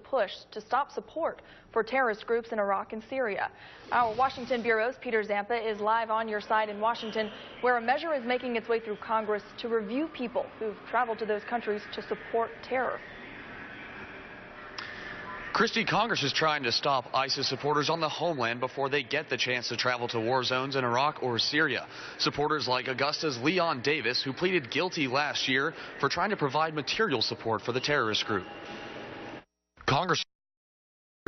push to stop support for terrorist groups in Iraq and Syria. Our Washington Bureau's Peter Zampa is live on your side in Washington, where a measure is making its way through Congress to review people who've traveled to those countries to support terror. Christie, Congress is trying to stop ISIS supporters on the homeland before they get the chance to travel to war zones in Iraq or Syria. Supporters like Augusta's Leon Davis, who pleaded guilty last year for trying to provide material support for the terrorist group. Congress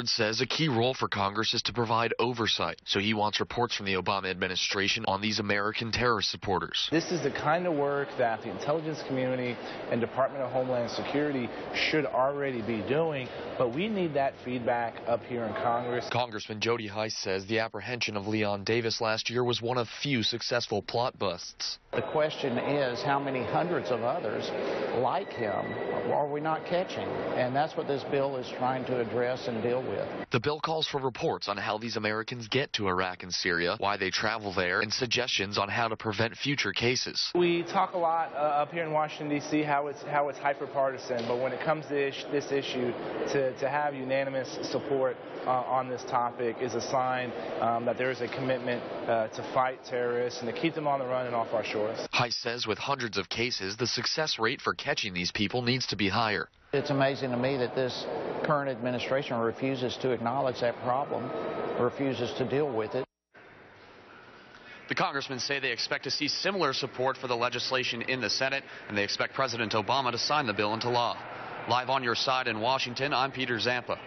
says a key role for Congress is to provide oversight, so he wants reports from the Obama administration on these American terrorist supporters. This is the kind of work that the intelligence community and Department of Homeland Security should already be doing, but we need that feedback up here in Congress. Congressman Jody Hice says the apprehension of Leon Davis last year was one of few successful plot busts. The question is, how many hundreds of others like him are we not catching? And that's what this bill is trying to address and deal with. The bill calls for reports on how these Americans get to Iraq and Syria, why they travel there, and suggestions on how to prevent future cases. We talk a lot up here in Washington, D.C., how it's hyper-partisan, but when it comes to this issue, to have unanimous support on this topic is a sign that there is a commitment to fight terrorists and to keep them on the run and off our shores. Hice says with hundreds of cases, the success rate for catching these people needs to be higher. It's amazing to me that this current administration refuses to acknowledge that problem, refuses to deal with it. The congressmen say they expect to see similar support for the legislation in the Senate, and they expect President Obama to sign the bill into law. Live on your side in Washington, I'm Peter Zampa.